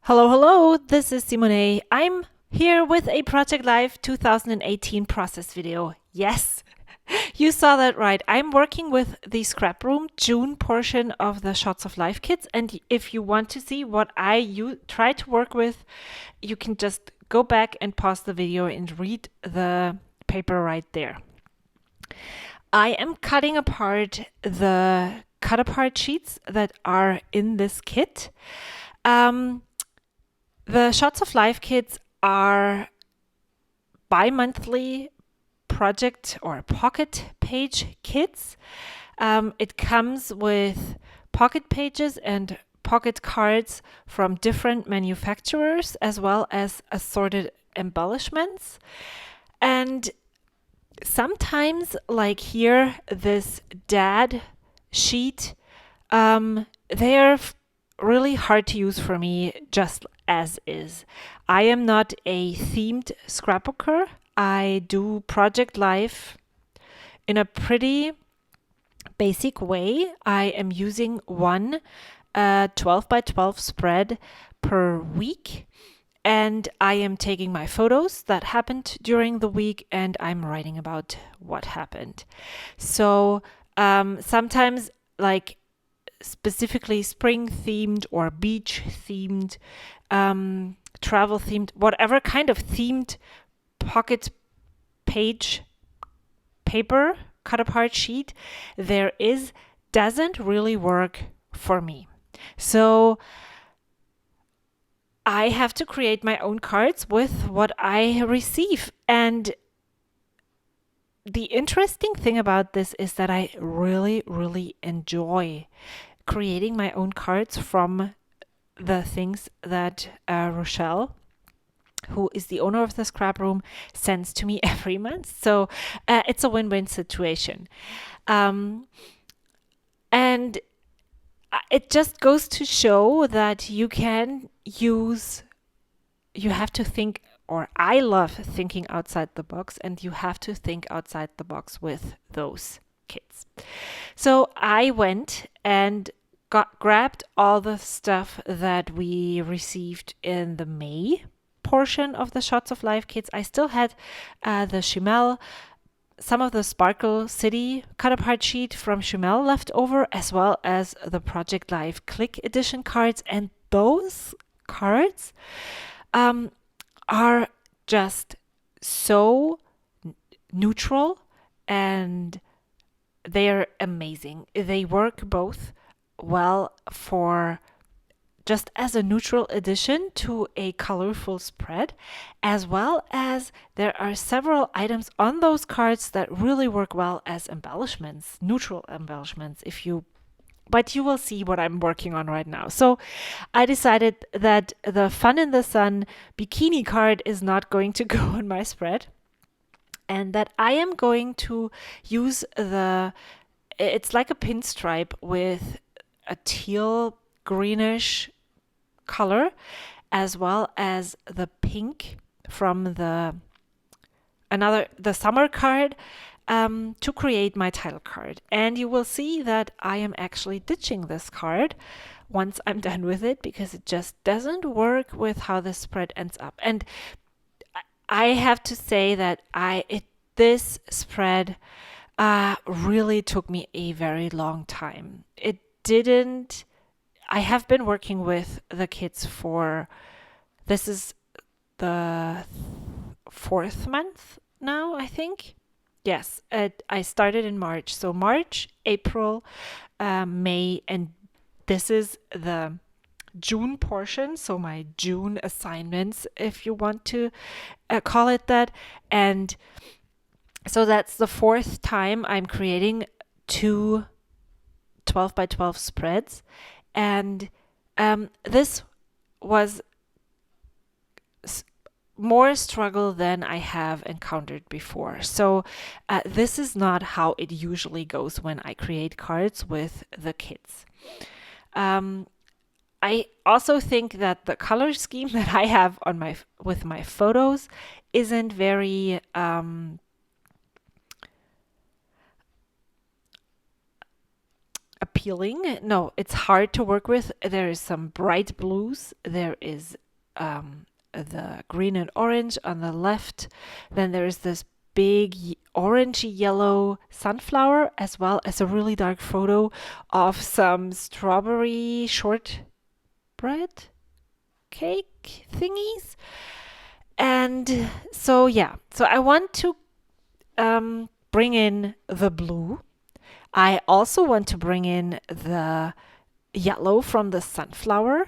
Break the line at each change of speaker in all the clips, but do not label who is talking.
Hello, hello, this is Simone. I'm here with a Project Live 2018 process video. Yes, you saw that right. I'm working with the Scrap Room June portion of the Shots of Life kits. And if you want to see what I try to work with, you can just go back and pause the video and read the paper right there. I am cutting apart the cut apart sheets that are in this kit. The Shots of Life kits are bi-monthly project or pocket page kits. It comes with pocket pages and pocket cards from different manufacturers as well as assorted embellishments. And sometimes, like here, this dad sheet, they're really hard to use for me just as is. I am not a themed scrapbooker. I do Project Life in a pretty basic way. I am using one 12 by 12 spread per week. And I am taking my photos that happened during the week and I'm writing about what happened. So sometimes, like specifically spring themed or beach themed, travel themed, whatever kind of themed pocket page paper cut apart sheet there is, doesn't really work for me. So I have to create my own cards with what I receive. And the interesting thing about this is that I really, really enjoy creating my own cards from the things that Rochelle, who is the owner of the scrap room, sends to me every month. So it's a win-win situation. And it just goes to show that you have to think, or I love thinking outside the box, and you have to think outside the box with those kits. So I went and grabbed all the stuff that we received in the May portion of the Shots of Life kits. I still had the Chimel, some of the Sparkle City cut apart sheet from Chimel left over, as well as the Project Life Click Edition cards. And those cards are just so neutral and they're amazing. They work both well for just as a neutral addition to a colorful spread, as well as there are several items on those cards that really work well as embellishments, neutral embellishments, but you will see what I'm working on right now. So I decided that the Fun in the Sun bikini card is not going to go on my spread, and that I am going to use it's like a pinstripe with a teal greenish color, as well as the pink from the summer card, to create my title card. And you will see that I am actually ditching this card once I'm done with it, because it just doesn't work with how the spread ends up. And I have to say that this spread really took me a very long time. I have been working with the kits this is the fourth month now, I think. Yes, I started in March. So March, April, May, and this is the June portion. So my June assignments, if you want to call it that. And so that's the fourth time I'm creating two 12 by 12 spreads. And this was more struggle than I have encountered before. So this is not how it usually goes when I create cards with the kits. I also think that the color scheme that I have with my photos isn't very appealing. No, it's hard to work with. There is some bright blues. There is the green and orange on the left. Then there is this big orangey yellow sunflower, as well as a really dark photo of some strawberry shortbread cake thingies. And so, yeah, so I want to bring in the blue. I also want to bring in the yellow from the sunflower.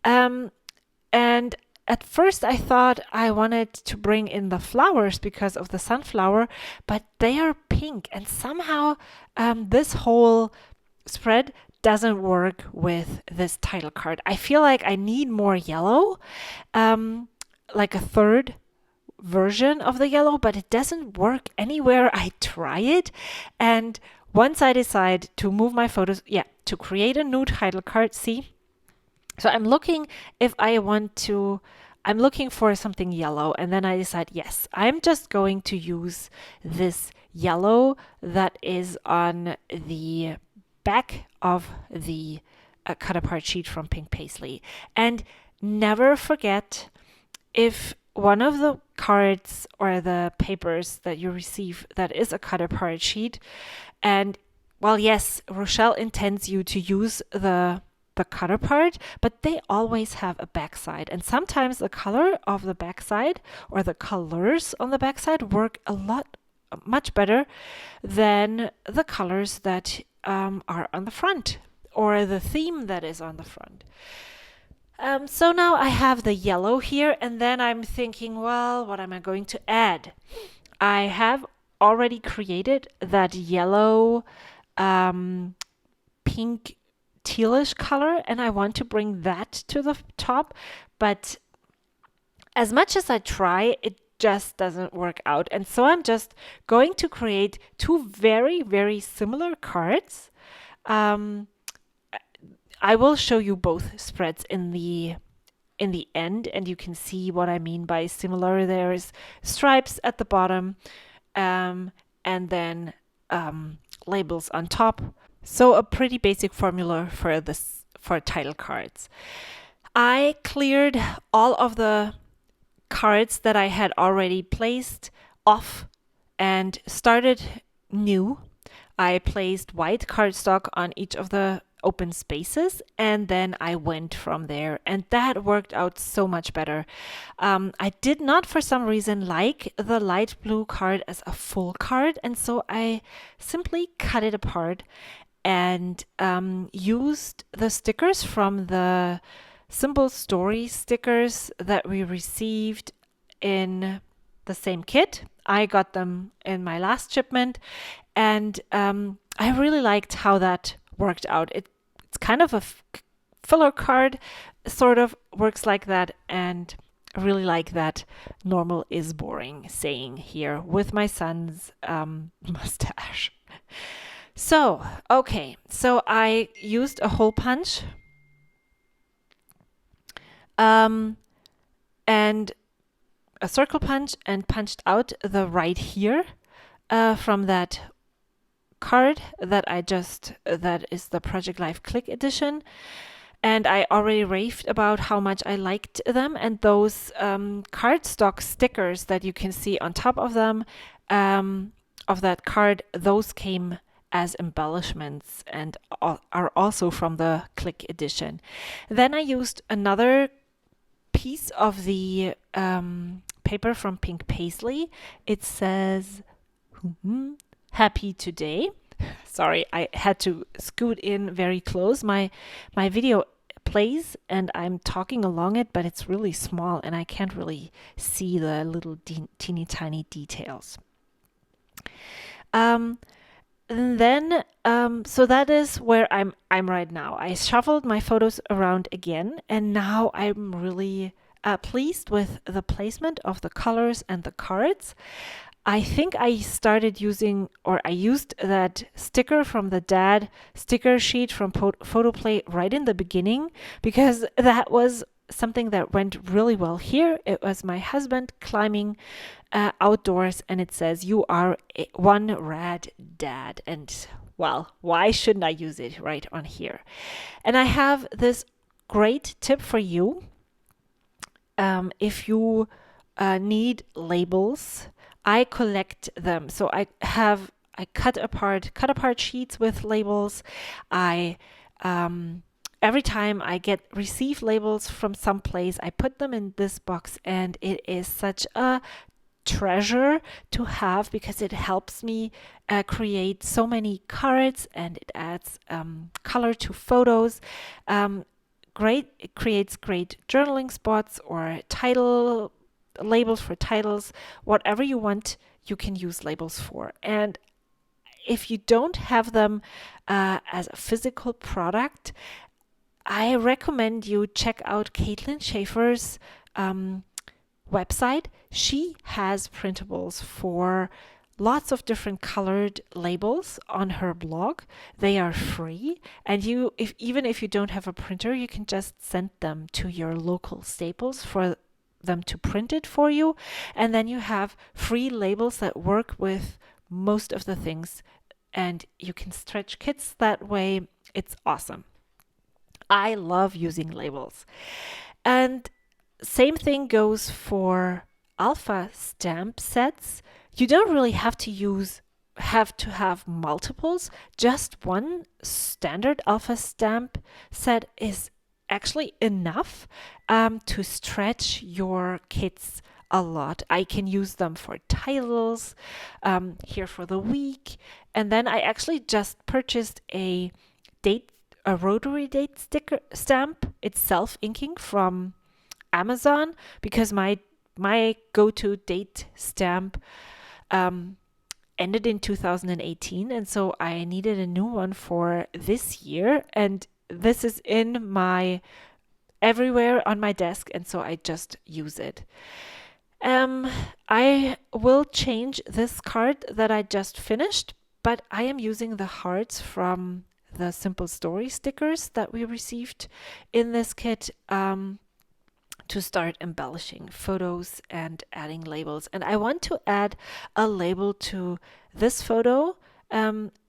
And at first I thought I wanted to bring in the flowers because of the sunflower, but they are pink, and somehow this whole spread doesn't work with this title card. I feel like I need more yellow, like a third version of the yellow, but it doesn't work anywhere I try it. And once I decide to move my photos, to create a new title card, see? So I'm looking I'm looking for something yellow, and then I decide, yes, I'm just going to use this yellow that is on the back of the cut apart sheet from Pink Paisley. And never forget, if one of the cards or the papers that you receive that is a cut apart sheet, and well, yes, Rochelle intends you to use the cut apart, but they always have a backside, and sometimes the color of the backside or the colors on the backside work much better than the colors that are on the front, or the theme that is on the front. So now I have the yellow here, and then I'm thinking, well, what am I going to add? I have already created that yellow, pink, tealish color, and I want to bring that to the top, but as much as I try, it just doesn't work out. And so I'm just going to create two very, very similar cards. I will show you both spreads in the end, and you can see what I mean by similar. There's stripes at the bottom, and then labels on top. So a pretty basic formula for title cards. I cleared all of the cards that I had already placed off and started new. I placed white cardstock on each of the open spaces, and then I went from there, and that worked out so much better. I did not, for some reason, like the light blue card as a full card, and so I simply cut it apart and used the stickers from the Simple Story stickers that we received in the same kit. I got them in my last shipment, and I really liked how that worked out. It's kind of a filler card, sort of works like that, and I really like that normal is boring saying here with my son's mustache. So, okay, so I used a hole punch and a circle punch and punched out the right here from that card that that is the Project Life Click edition. And I already raved about how much I liked them, and those cardstock stickers that you can see on top of them, of that card, those came as embellishments and are also from the Click edition. Then I used another piece of the paper from Pink Paisley. It says, happy today. Sorry, I had to scoot in very close. My video plays and I'm talking along it, but it's really small and I can't really see the little teeny tiny details. And then, so that is where I'm right now. I shuffled my photos around again, and now I'm really pleased with the placement of the colors and the cards. I think I started using, or I used that sticker from the dad sticker sheet from Photoplay right in the beginning, because that was something that went really well here. It was my husband climbing outdoors, and it says, "You are one rad dad." And well, why shouldn't I use it right on here? And I have this great tip for you. If you need labels, I collect them. So I cut apart sheets with labels. I every time I receive labels from someplace, I put them in this box, and it is such a treasure to have because it helps me create so many cards, and it adds color to photos. It creates great journaling spots or title labels for titles. Whatever you want, you can use labels for. And if you don't have them as a physical product, I recommend you check out Caitlin Schaefer's website. She has printables for lots of different colored labels on her blog. They are free, and even if you don't have a printer, you can just send them to your local Staples for them to print it for you, and then you have free labels that work with most of the things, and you can stretch kits that way. It's awesome. I love using labels. And same thing goes for alpha stamp sets. You don't really have to have multiples. Just one standard alpha stamp set is actually enough to stretch your kits a lot. I can use them for titles, here for the week. And then I actually just purchased a rotary date sticker stamp. It's self-inking from Amazon, because my go-to date stamp ended in 2018, and so I needed a new one for this year, and this is in my everywhere on my desk, and so I just use it. I will change this card that I just finished, but I am using the hearts from the Simple Story stickers that we received in this kit to start embellishing photos and adding labels. And I want to add a label to this photo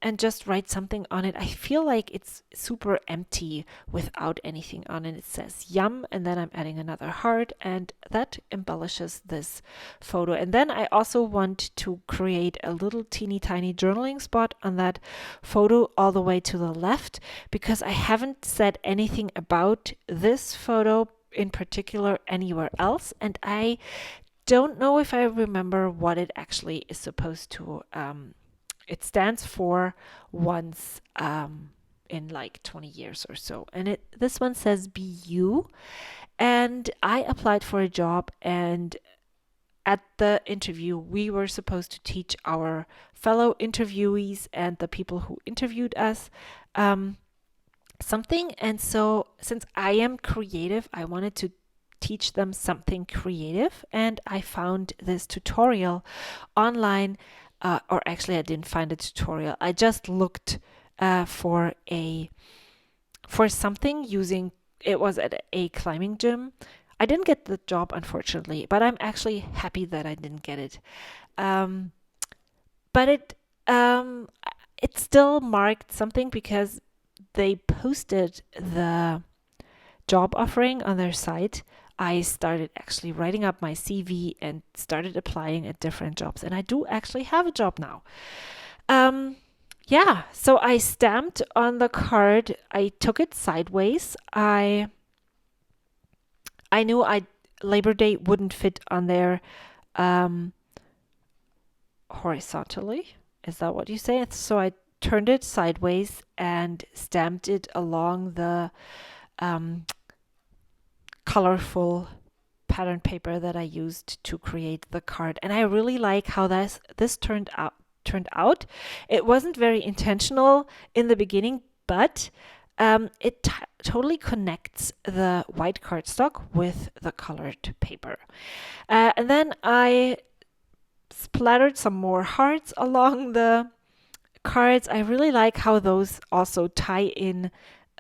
and just write something on it. I feel like it's super empty without anything on it. It says yum, and then I'm adding another heart, and that embellishes this photo. And then I also want to create a little teeny tiny journaling spot on that photo all the way to the left, because I haven't said anything about this photo in particular anywhere else, and I don't know if I remember what it actually is supposed to it stands for once in like 20 years or so. And this one says be you. And I applied for a job, and at the interview, we were supposed to teach our fellow interviewees and the people who interviewed us something. And so since I am creative, I wanted to teach them something creative, and I found this tutorial online. Or actually, I didn't find a tutorial. I just looked for something using. It was at a climbing gym. I didn't get the job, unfortunately, but I'm actually happy that I didn't get it. But it still marked something, because they posted the job offering on their site. I started actually writing up my CV and started applying at different jobs. And I do actually have a job now. Yeah, so I stamped on the card. I took it sideways. I knew Labor Day wouldn't fit on there horizontally. Is that what you say? So I turned it sideways and stamped it along the colorful pattern paper that I used to create the card. And I really like how this turned out. It wasn't very intentional in the beginning, but it totally connects the white cardstock with the colored paper. And then I splattered some more hearts along the cards. I really like how those also tie in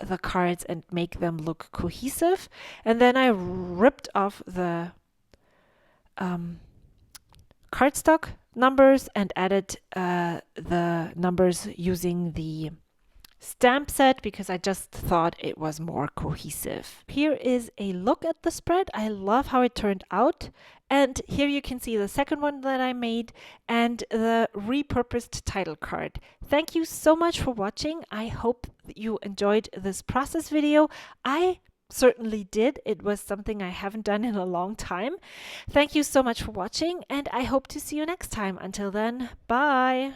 the cards and make them look cohesive. And then I ripped off the cardstock numbers and added the numbers using the stamp set because I just thought it was more cohesive. Here is a look at the spread. I love how it turned out. And here you can see the second one that I made and the repurposed title card. Thank you so much for watching. I hope you enjoyed this process video. I certainly did. It was something I haven't done in a long time. Thank you so much for watching, and I hope to see you next time. Until then, bye!